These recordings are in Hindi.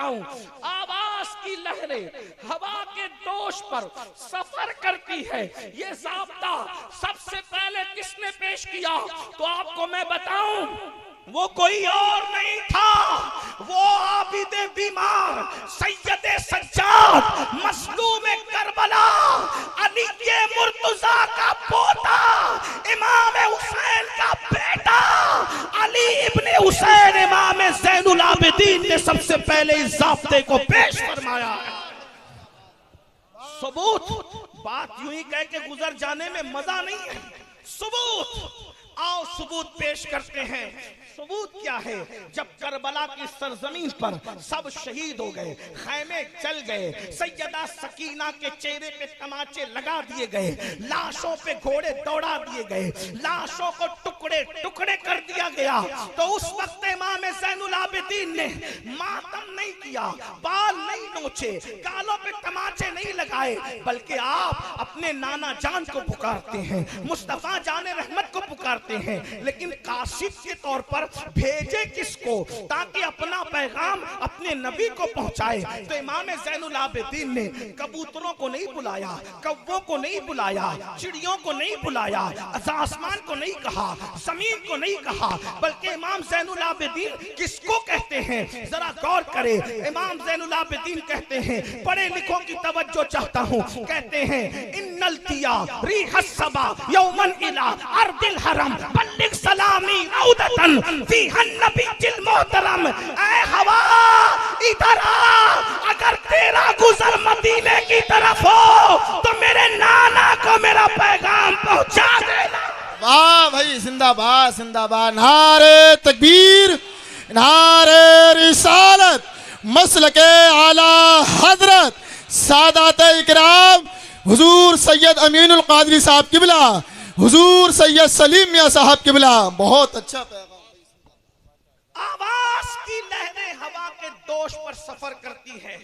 बताऊं, आवाज की लहरें हवा के दोष पर सफर करती है। ये ज़ाब्ता सबसे पहले किसने पेश किया? तो आपको मैं बताऊं, वो कोई और नहीं था, वो आबिदे बीमार सैयदे सज्जाद मज़लूम करबला अली के मुर्तज़ा का पोता इमाम हुसैन का बेटा अली इब्ने हुसैन इमाम ज़ैनुल आबिदीन ने सबसे पहले इस ज़ाब्ते को पेश फरमाया। सबूत, बात यूं ही कह के गुजर जाने में मजा नहीं है। सबूत, आओ सबूत पेश करते हैं। सबूत क्या है? जब करबला की सरजमीन पर सब शहीद हो गए, खैमे जल गए, सैयदा सकीना के चेहरे पे तमाचे लगा दिए गए, लाशों पे घोड़े दौड़ा दिए गए, लाशों को टुकड़े टुकड़े कर दिया गया, तो उस वक्त इमाम ज़ैनुल आबिदीन ने मातम नहीं किया, बाल नहीं नोचे, गालों पे तमाचे नहीं लगाए, बल्कि आप अपने नाना जान को पुकारते हैं, मुस्तफा जाने रहमत को पुकारते हैं, लेकिन काशिफ के तौर पर भेजे किसको ताकि अपना पैगाम अपने नबी को पहुंचाए। तो इमाम ज़ैनुल आबिदीन ने कबूतरों को नहीं बुलाया, कौवों को नहीं बुलाया, चिड़ियों को नहीं बुलाया, आसमान को नहीं कहा, जमीन को नहीं कहा, बल्कि इमाम ज़ैनुल आबिदीन किसको कहते हैं? जरा गौर करे। इमाम ज़ैनुल आबिदीन कहते हैं, पढ़े लिखों की तवज्जो चाहता हूं, कहते हैं इन्नल तिया रिहस सबा यौमन इला अर्दिल हरम बल्लिग सलामी रौदतन फीहन नबीजिल मोहतरम। ऐ हवा इधर आ, अगर तेरा गुजर मदीने की तरफ हो तो मेरे नाना को मेरा पैगाम पहुंचा देना। वाह भाई, जिंदाबाद जिंदाबाद, नारे तकबीर, नारे रिसालत, मसलके आला हजरत सादात इकराम हुजूर सैयद अमीनुल कादरी साहब किबला, हुजूर सैयद सलीम मियां साहब किबला। बहुत अच्छा पैगाम। आवाज की लहरें हवा के दोष पर सफर करती है।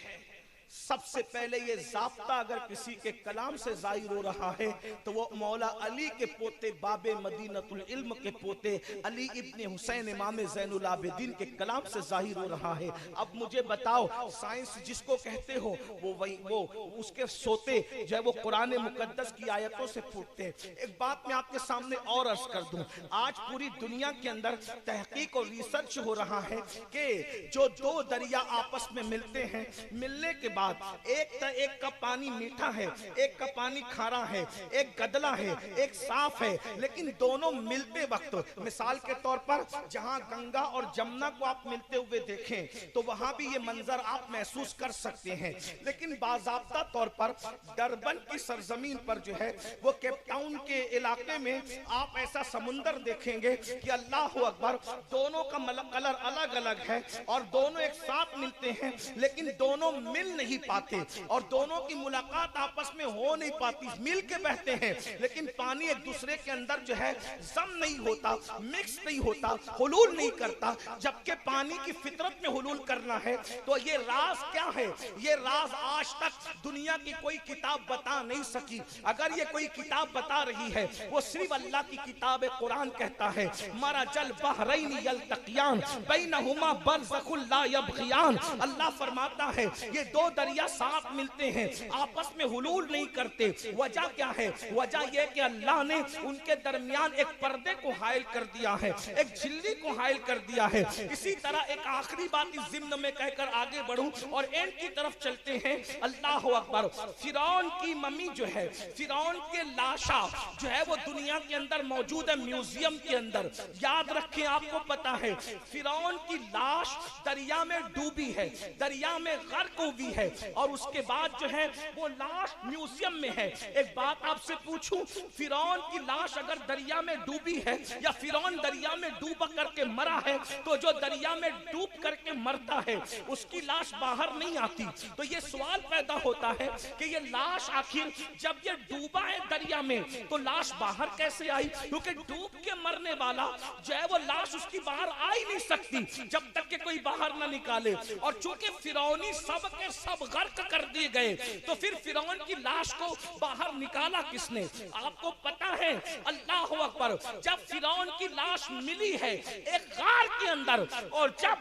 सबसे पहले ये ज़ाब्ता अगर किसी के कलाम से जाहिर हो रहा है तो वो मौला अली के पोते बाबे मदीनतुल इल्म के पोते अली इब्ने हुसैन इमाम ज़ैनुल आबिदीन के कलाम से जाहिर हो रहा है। अब मुझे बताओ, साइंस जिसको कहते हो वो उसके सोते जो है वो कुरान मुकद्दस की आयतों से फूटते हैं। एक बात मैं आपके सामने और अर्ज कर दूं, आज पूरी दुनिया के अंदर तहकीक और रिसर्च हो रहा है कि जो दो दरिया आपस में मिलते हैं, मिलने के बाद एक का पानी मीठा है, एक का पानी खारा है, एक गदला है, एक साफ है, लेकिन दोनों मिलते वक्त मिसाल के तौर पर जहां गंगा और जमुना को आप मिलते हुए देखें तो वहां भी ये मंजर आप महसूस कर सकते हैं। लेकिन बाज़ाब्ता तौर पर डरबन की सरजमीन पर जो है वो केप टाउन के इलाके में आप ऐसा समुंदर देखेंगे कि अल्लाह अकबर, दोनों का कलर अलग अलग है और दोनों एक साथ मिलते हैं, लेकिन दोनों मिल नहीं पाते और दोनों की मुलाकात आपस में हो नहीं पाती। मिल के बहते हैं लेकिन पानी एक दूसरे के अंदर जो है जम नहीं होता, मिक्स नहीं होता, हुलूल नहीं करता, जबकि पानी की फितरत में हुलूल करना है। तो ये राज क्या है? ये राज आज तक दुनिया की कोई किताब बता नहीं सकी। अगर ये कोई किताब बता रही है वो सिर्फ अल्लाह की किताब कुरान कहता है, मरजल बहरैन यल्तक़ियान बैनहुमा बरज़खुल ला यबग़ियान। अल्लाह फरमाता है ये दो दरिया साथ मिलते हैं, आपस में हुलूल नहीं करते। वजह क्या है? वजह यह कि अल्लाह ने उनके दरमियान एक पर्दे को हायल कर दिया है, एक झिल्ली को हायल कर दिया है। इसी तरह एक आखिरी बात इस ज़िम्न में कहकर आगे बढ़ूं और एंड की तरफ चलते हैं। अल्लाह अकबर, फिरौन की मम्मी जो है, फिरौन के लाशा जो है वो दुनिया के अंदर मौजूद है, म्यूजियम के अंदर। याद रखें, आपको पता है फिरौन की लाश दरिया में डूबी है, दरिया में गर्क हुई है और उसके बाद जो है वो लाश म्यूजियम में है। एक बात आपसे पूछूं, फिरौन की लाश अगर दरिया में डूबी है या फिरौन दरिया में डूब करके मरा है, तो जो दरिया में डूब करके मरता है उसकी लाश बाहर नहीं आती। तो ये सवाल पैदा होता है कि ये लाश आखिर जब ये डूबा है दरिया में तो लाश बाहर कैसे आई? क्योंकि डूब के मरने वाला जो है वो लाश उसकी बाहर आ ही नहीं सकती जब तक कि कोई बाहर ना निकाले। और चूंकि फिरौनी सब के सब गर्क कर दिए गए तो फिर फिरौन की लाश को बाहर निकाला किसने? आपको पता है, अल्लाह अकबर, जब फिरौन की लाश मिली है एक गार के अंदर और जब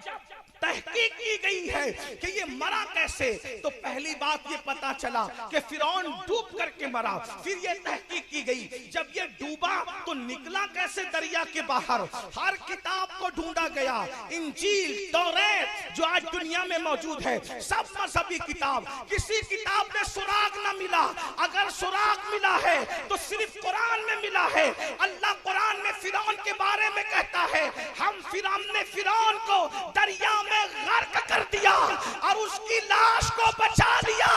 तहकीक की गई है कि ये मरा कैसे, तो पहली बात ये पता चला कि फिरौन डूब करके मरा। फिर ये तहकीक की गई जब ये डूबा तो निकला कैसे दरिया के बाहर। हर किताब को ढूंढा गया, इंजील, तौरात जो आज दुनिया में मौजूद है, सब मजहबी किताब, किसी किताब में सुराग न मिला। अगर सुराग मिला है तो सिर्फ कुरान में मिला है। अल्लाह कुरान में फिरौन के बारे में कहता है, हम फिरौन को दरिया में गर्क कर दिया और उसकी लाश को बचा लिया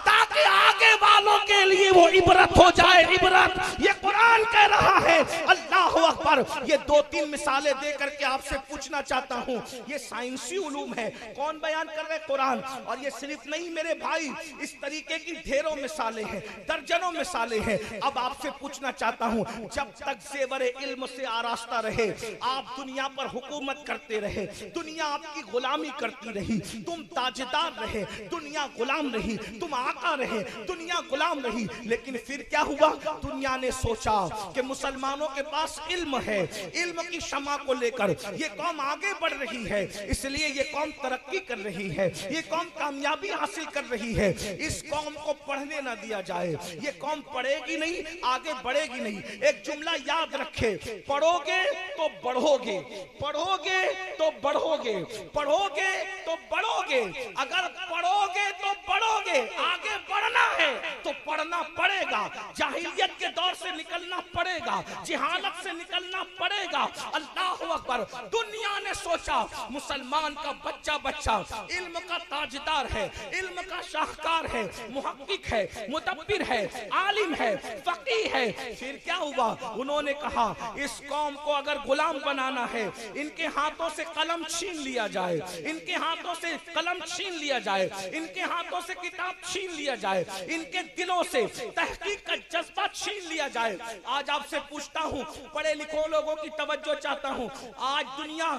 ताकि आगे वालों के लिए वो इबरत हो जाए। इबरत ये कुरान कह रहा है। अल्लाह अकबर। ये 2-3 मिसालें देकर के आपसे पूछना चाहता हूँ, ये साइंसी उलूम है, कौन बयान कर रहे? कुरान। और ये सिर्फ नहीं मेरे भाई, इस तरीके की ढेरों मिसालें हैं, दर्जनों मिसालें हैं। अब आपसे पूछना चाहता हूँ, जब तक ज़ेवरे इल्म से आरास्ता रहे, आप दुनिया पर हुकूमत करते रहे, दुनिया आपकी गुलामी करती रही, तुम ताजदार रहे, दुनिया गुलाम रही, तुम आका रहे, दुनिया गुलाम रही। लेकिन फिर क्या हुआ? दुनिया ने सोचा कि मुसलमानों के पास इल्म है, इल्म की शमा को लेकर ये कौम आगे बढ़ रही है, इसलिए ये कौम तरक्की कर रही है, ये कौम कामयाबी हासिल कर रही है। इस कौम को पढ़ने ना दिया जाए, ये कौम पढ़ेगी नहीं, आगे बढ़ेगी नहीं। एक जुमला याद रखे, पढ़ोगे तो बढ़ोगे, पढ़ोगे तो बढ़ोगे, पढ़ोगे तो बढ़ोगे। अगर पढ़ोगे तो बढ़ोगे, आगे बढ़ना है तो पढ़ना पड़ेगा, जाहिलियत के दौर से निकलना पड़ेगा, जिहालत से निकलना पड़ेगा। अल्लाह अकबर। दुनिया ने सोचा मुसलमान का बच्चा बच्चा इल्म का ताजदार है, इल्म का शाहकार है, मुहक्किक है, मुदब्बिर है, आलिम है, फकीह है। फिर क्या हुआ? उन्होंने कहा इस कौम को अगर गुलाम बनाना है, इनके हाथों से कलम छीन लिया जाए, इनके हाथों से कलम छीन लिया जाए, इनके हाथों से किताब छीन लिया जाए, इनके दिलों से तहकीक का जज्बा छीन लिया जाए। आज आपसे पूछता हूँ, पढ़े लिखो लोगों की तवज्जो चाहता हूँ। आज दुनिया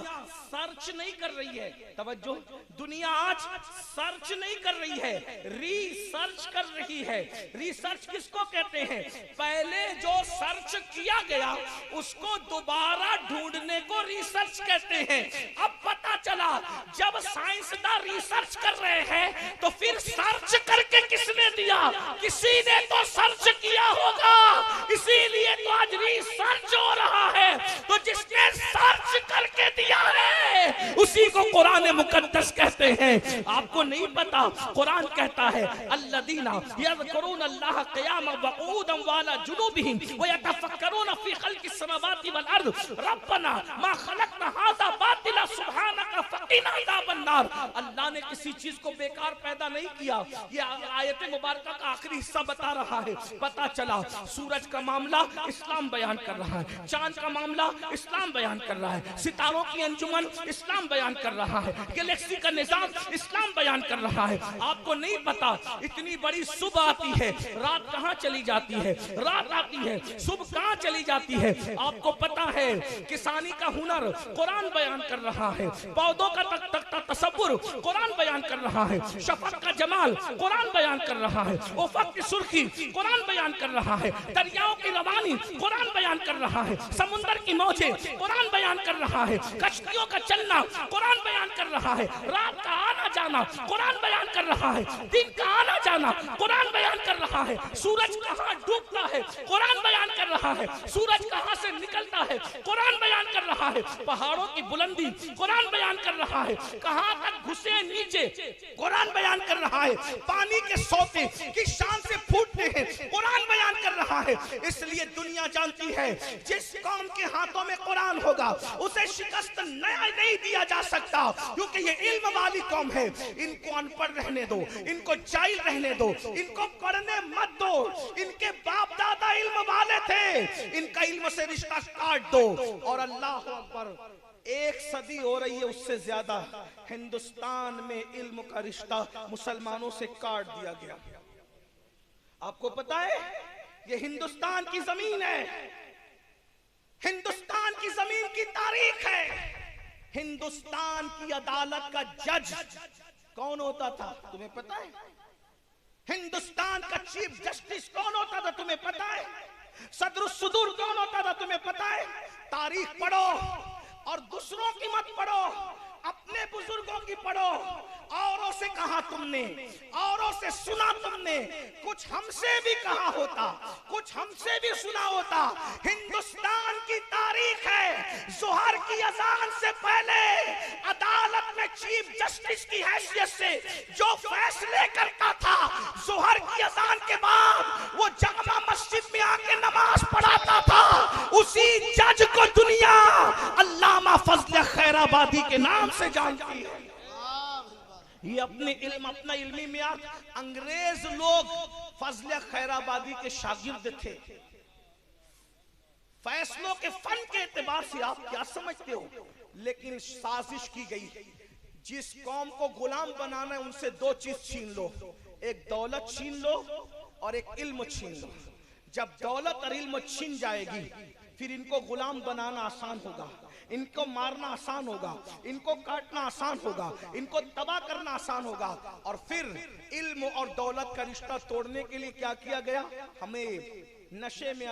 सर्च नहीं कर रही है, तवज्जो, दुनिया आज सर्च नहीं कर रही है, रिसर्च कर रही है। रिसर्च किसको कहते हैं? पहले जो सर्च किया गया उसको दोबारा ढूंढने को रिसर्च कहते हैं। अब पता चला जब साइंसदान रिसर्च कर रहे हैं तो फिर सर्च करके किसने दिया? किसी ने तो सर्च किया होगा, इसीलिए तो आज रिसर्च हो रहा है। तो जिसने सर्च करके दिया है उसी को कुरान मुकद्दस कहते हैं। आपको नहीं पता, कुरान कहता है अल्लज़ीना यज़कुरून अल्लाह क़ियामन व क़ुऊदन व अला जुनूबिहिम व यतफ़क्करून फ़ी ख़ल्क़िस समावाति वल अर्ज़ रब्बना मा ख़लक़ना हाज़ा बातिला सुब्हानका फ़क़िना अज़ाबन नार। अल्लाह ने किसी चीज को बेकार पैदा नहीं किया। ये आयत मुबारका का आखिरी हिस्सा बता रहा है। पता चला सूरज का मामला इस्लाम बयान कर रहा है, चांद का मामला इस्लाम बयान कर रहा है, सितारों की अंजुमन इस्लाम बयान कर रहा है, गैलेक्सी का निजाम इस्लाम बयान कर रहा है। आपको नहीं पता इतनी बड़ी सुबह आती है, रात कहाँ चली जाती है, रात आती है, सुबह कहाँ चली जाती है। आपको पता है किसानी का हुनर कुरान बयान कर रहा है, पौधों का तसव्वुर कुरान बयान कर रहा है, शफक का जमाल कुरान बयान कर रहा है, उफक की सुर्खी कुरान बयान कर रहा है, दरियाओं की रवानी कुरान बयान कर रहा है, समुंदर की मौजें कुरान बयान कर रहा है, कश्तियों का चलना कुरान बयान कर रहा है, रात का आना जाना कुरान बयान कर रहा है, दिन का आना जाना कुरान बयान कर रहा है, सूरज कहाँ डूबता है कुरान बयान कर रहा है, सूरज कहाँ से निकलता है कुरान बयान कर रहा है, पहाड़ों की बुलंदी कुरान बयान कर रहा है, कहाँ तक घुसे नीचे कुरान बयान कर रहा है, पानी के सोते किस शान से फूटते हैं कुरान बयान कर रहा है। इसलिए दुनिया जानती है जिस कौम के हाथों में कुरान होगा उसे शिकस्त नहीं दिया जा सकता, क्योंकि ये इल्म वाली कौम है। इनको अनपढ़ रहने दो, इनको जाहिल रहने दो, इनको पढ़ने मत दो। इनके बाप दादा इल्म वाले थे, इनका इल्म से रिश्ता काट दो। और अल्लाह अकबर, 1 सदी हो रही है, उससे ज्यादा हिंदुस्तान में इल्म का रिश्ता मुसलमानों से काट दिया गया। आपको पता है ये हिंदुस्तान की जमीन है, हिंदुस्तान की जमीन की तारीख है। हिंदुस्तान की अदालत का जज कौन होता था तुम्हें पता है? हिंदुस्तान का चीफ जस्टिस कौन होता था तुम्हें पता है? सदरुस सुदूर कौन होता था तुम्हें पता है? तारीख पढ़ो और दूसरों की मत पढ़ो। अपने बुजुर्गों की पढ़ो, औरों से कहा तुमने, औरों से सुना तुमने, कुछ हमसे भी कहा होता, कुछ हमसे भी सुना होता। हिंदुस्तान की तारीख है, जोहर की अजान से पहले अदालत में चीफ जस्टिस की हैसियत से जो फैसले करता था, जोहर की अजान के बाद वो जामा मस्जिद में आके नमाज पढ़ाता था, उसी जज को दुनिया अल्लामा फजल खैराबादी के नाम से जानती है। ये अपने इल्म, अपना इल्मी मियार, अंग्रेज लोग फजल खैराबादी के शागिर्द थे। फैसलों के फन के एतबार से आप क्या समझते हो, लेकिन साजिश की गई, जिस कौम को गुलाम बनाना है उनसे दो चीज छीन लो, एक दौलत छीन लो और एक इल्म छीन लो। जब दौलत और इल्म छीन जाएगी फिर इनको गुलाम बनाना आसान होगा, इनको मारना आसान होगा, इनको काटना आसान होगा, इनको तबाह करना आसान होगा। और फिर इल्म और दौलत का रिश्ता तोड़ने के लिए क्या किया गया, हमें नशे में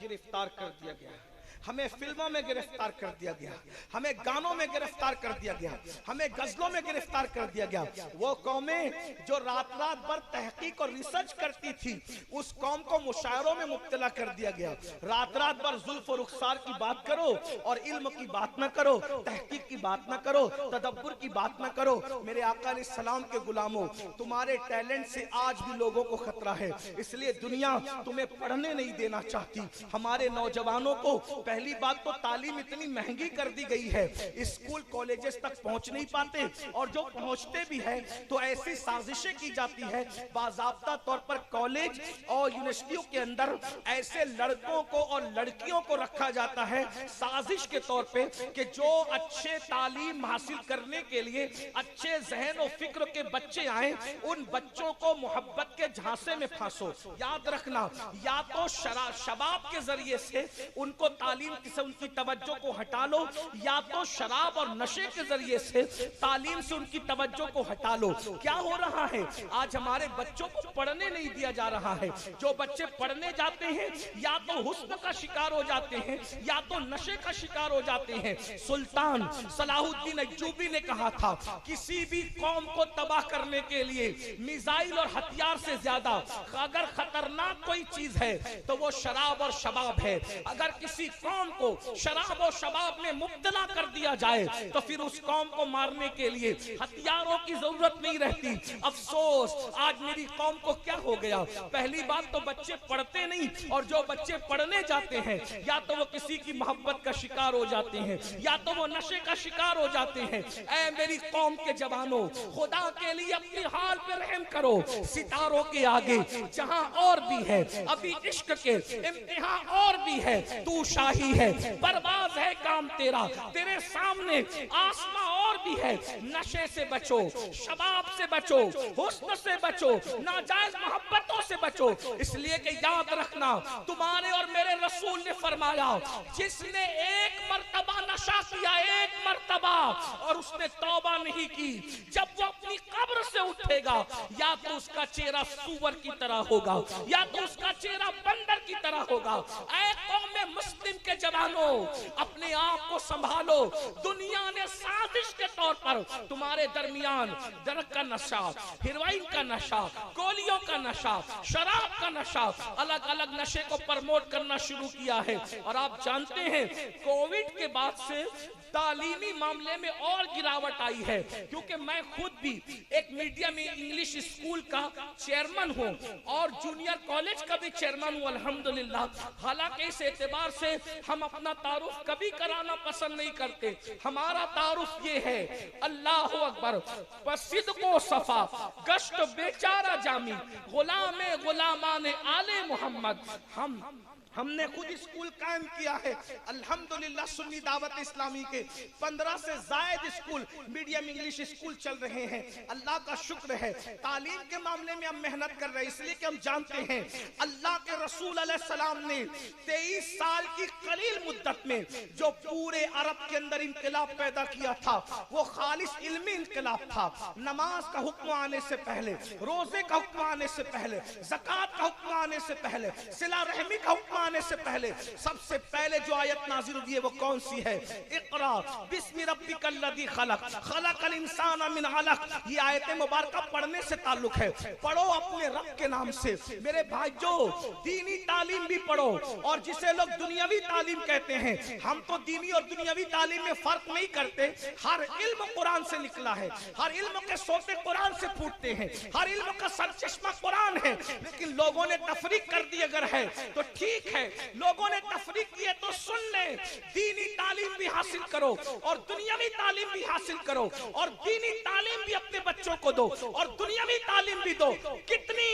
गिरफ्तार कर दिया गया, हमें फिल्मों में गिरफ्तार कर दिया गया, हमें गानों में गिरफ्तार कर दिया गया, हमें गजलों में गिरफ्तार कर दिया गया। वो कौमें जो रात रात भर तहकीक और रिसर्च करती थी, उस कौम को मुशायरों में मुब्तला कर दिया गया। रात रात भर जुल्फ और रुखसार की बात करो और इल्म की बात ना करो, तहकीक की बात ना करो, तदब्बुर की बात ना करो। मेरे आका अलैहिस्सलाम के गुलामों, तुम्हारे टैलेंट से आज भी लोगों को खतरा है, इसलिए दुनिया तुम्हें पढ़ने नहीं देना चाहती। हमारे नौजवानों को पहली बात तो तालीम इतनी महंगी कर दी गई है, स्कूल कॉलेजेस तक पहुंच नहीं पाते, और जो पहुंचते भी है तो ऐसी साजिशें की जाती है, बाज़ाब्ता तौर पर कॉलेज और यूनिवर्सिटियों के अंदर ऐसे लड़कों को और लड़कियों को रखा जाता है साजिश के तौर पे कि जो अच्छे तालीम हासिल करने के लिए अच्छे जहन और फिक्र के बच्चे आए, उन बच्चों को मोहब्बत के झांसे में फांसो। याद रखना, या तो शबाब के जरिए से उनको तालीम से उनकी तवज्जो को हटा लो, या तो शराब और नशे के जरिए से तालीम से उनकी तवज्जो को हटा लो। क्या हो रहा है, आज हमारे बच्चों को पढ़ने नहीं दिया जा रहा है। जो बच्चे पढ़ने जाते हैं या तो हुस्न का शिकार हो जाते हैं या तो नशे का शिकार हो जाते हैं। सुल्तान सलाहुद्दीन अय्यूबी ने कहा था, किसी भी कौम को तबाह करने के लिए मिसाइल और हथियार से ज्यादा अगर खतरनाक कोई चीज है तो वो शराब और शबाब है। अगर किसी कौम को शराब और शबाब में मुब्तला कर दिया जाए तो फिर उस कौम को मारने के लिए हथियारों की जरूरत नहीं रहती। अफसोस, आज मेरी कौम को क्या हो गया, पहली बात तो बच्चे पढ़ते नहीं, और जो बच्चे पढ़ने जाते हैं या तो वो किसी की मोहब्बत का शिकार हो जाते हैं या तो वो नशे का शिकार हो जाते हैं। ऐ मेरी कौम के जवानों, खुदा के लिए अपनी हाल पे रहम करो। सितारों के आगे जहां और भी है अभी इश्क के इम्तिहान और भी है, तू शाही है, बर्बाद है काम तेरा, तेरे सामने आसमां और भी है। नशे से बचो, शबाब से बचो, हुस्न से बचो, नाजायज मोहब्बतों से बचो। इसलिए कि याद रखना, तुम्हारे और मेरे रसूल ने फरमाया, जिसने एक मर्तबा नशा किया, एक मर्तबा, और उसने तौबा नहीं की, जब वो अपनी कब्र से उठेगा या तो उसका चेहरा सूअर की तरह होगा या तो उसका चेहरा बंदर की तरह होगा। ऐ कौम मुस्लिम के जवानों, अपने आप को संभालो। दुनिया ने साजिश के तौर पर तुम्हारे दरमियान दरक का नशा, हेरोइन का नशा, गोलियों का नशा, शराब का नशा, अलग अलग नशे को प्रमोट करना शुरू किया है। और आप जानते हैं कोविड के बाद से तालीमी मामले में और गिरावट आई है, क्योंकि मैं खुद भी एक मीडियम इंग्लिश स्कूल का चेयरमैन हूं और जूनियर कॉलेज का भी चेयरमैन हूं अल्हम्दुलिल्लाह। हालांकि इस एतबार से हम अपना तारुफ कभी कराना पसंद नहीं करते। हमारा तारुफ ये है, अल्लाह अकबर, पसिद को सफा गश्त बेचारा जामी, गुलामे गुलामाने आले मोहम्मद। हमने खुद स्कूल कायम किया है अल्हम्दुलिल्लाह। सुन्नी दावत इस्लामी के 15 से जायद स्कूल मीडियम इंग्लिश स्कूल चल रहे हैं। अल्लाह का शुक्र है, तालीम के मामले में हम मेहनत कर रहे हैं, इसलिए कि हम जानते हैं अल्लाह के रसूल अलैहिस्सलाम ने 23 साल की कलील मुद्दत में जो पूरे अरब के अंदर इंकलाब पैदा किया था, वो खालिस इल्मी इंकलाब था। नमाज का हुक्म आने से पहले, रोजे का हुक्म आने से पहले, ज़कात का हुक्म आने से पहले, सिला रहमी का हुक्म आने से पहले सबसे पहले जो आयत नाजिल हुई है वो कौन सी है? इक़रा बिस्मि रब्बिकल लज़ी खलक खलकल इंसाना मिन अलक। ये आयत मुबारक पढ़ने से ताल्लुक है। पढ़ो अपने रब के नाम से। मेरे भाई जो दीनी तालीम भी पढ़ो, और जिसे लोग दुनियावी तालीम कहते हैं, हम तो दीनी और दुनियावी तालीम में फर्क नहीं करते। हर इल्म कुरान से निकला है, हर इल्म के सोते कुरान से फूटते हैं, हर इल्म का सरचश्मा कुरान है। लेकिन लोगों ने तफरीक कर दी अगर है तो ठीक है, लोगों ने तफरीक की है तो सुन ले। दीनी तालीम भी हासिल करो और दुनियावी तालीम भी हासिल करो, और दीनी तालीम भी अपने बच्चों को दो और दुनियावी तालीम भी दो। कितनी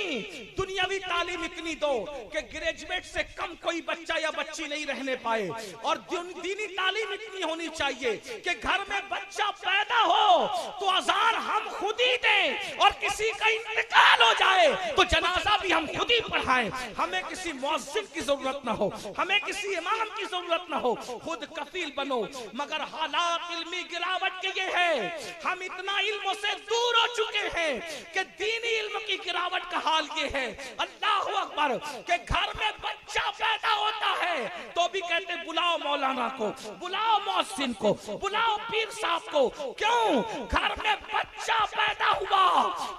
दुनियावी तालीम इतनी दो कि ग्रेजुएट से कम कोई बच्चा या बच्ची नहीं रहने पाए, और दीनी तालीम इतनी होनी चाहिए कि घर में बच्चा पैदा हो तो अज़ान हम खुद ही दें, और किसी का इंतकाल हो जाए तो जनाजा भी हम खुद ही पढ़ाएं। हमें किसी मुअज्जिन की जरूरत ना हो, हमें किसी इमाम की जरूरत ना हो, खुद कफील बनो। मगर हालात इल्मी गिरावट के ये है, हम इतना इल्मों से दूर हो चुके हैं कि दीनी इल्म की गिरावट का हाल ये है, अल्लाहु अकबर, कि घर में बच्चा पैदा होता है तो भी कहते बुलाओ मौलाना को, बुलाओ मुअज्जिन को, बुलाओ पीर साहब को। क्यों? घर में बच्चा पैदा हुआ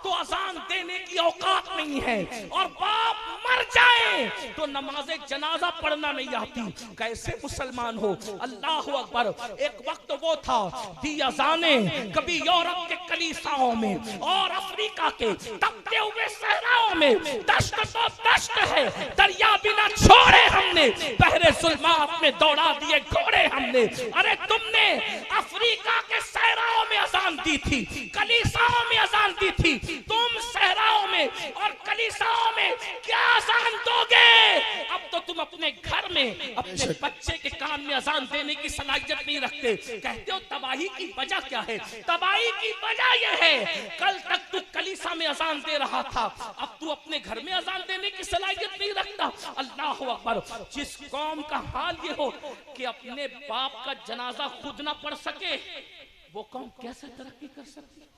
तो अजान देने की औकात नहीं है, और बाप मर जाए तो नमाज़े जनाजा पढ़ना नहीं आती। कैसे मुसलमान हो? अल्लाहु अकबर। एक वक्त वो था दी अजाने कभी यूरोप के कलीसियाओं में और अफ्रीका के तपते हुए सहराओं में, दश्त तो दश्त है, दरिया बिना छोड़े हमने, बहरे जुल्मात में दौड़ा दिए घोड़े हमने। अरे तुमने अफ्रीका के सहराओं में अजान दी थी, कलीसियाओं में अजान दी थी, तुम सहराओं में और कलीसियाओं में क्या अजान दोगे? अब तो तुम अपने घर में अपने बच्चे के कान में अजान देने की सलाहियत नहीं रखते। कहते हो तबाही की वजह क्या है? तबाही की वजह यह है, कल तक तू कलीसिया में अजान दे रहा था, अब तू अपने घर में अजान देने की सलाहियत नहीं रखता। अल्लाहु अकबर। जिस कौम का हाल ये हो कि अपने बाप का जनाजा खुद ना पढ़ सके, वो कौम कैसे तरक्की कर सकती?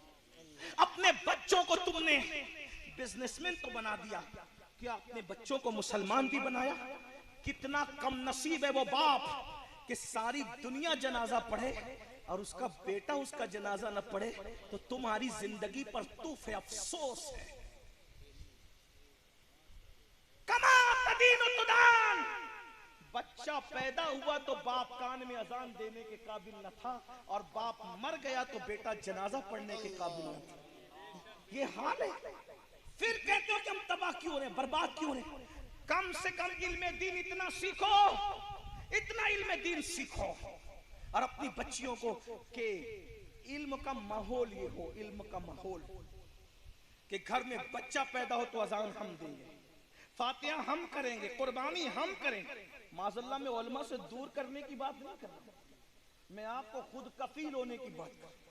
अपने बच्चों को तुमने बिजनेसमैन तो बना दिया, क्या अपने बच्चों को मुसलमान भी बनाया? कितना कम नसीब है वो बाप कि सारी दुनिया जनाजा पढ़े और उसका बेटा उसका जनाजा न पढ़े, तो तुम्हारी जिंदगी पर तूफ अफसोस है। कमा तदीन तुदान। बच्चा पैदा हुआ तो बाप कान में अजान देने के काबिल न था, और बाप मर गया तो बेटा जनाजा पढ़ने के काबिल न था। ये हाल है। फिर कहते हो कि हम तबाह क्यों रहे, बर्बाद क्यों रहे? कम से कम इल्म दीन इतना सीखो, इतना इल्म दीन सीखो, और अपनी बच्चियों को के इल्म का माहौल ये हो, इल्म का माहौल कि घर में बच्चा पैदा हो तो अजान हम देंगे, फातिहा हम करेंगे, कुर्बानी हम करेंगे। माज़अल्लाह में उलमा से दूर करने की बात नहीं कर रहा, मैं आपको खुद कफील होने की बात कर रहा हूं।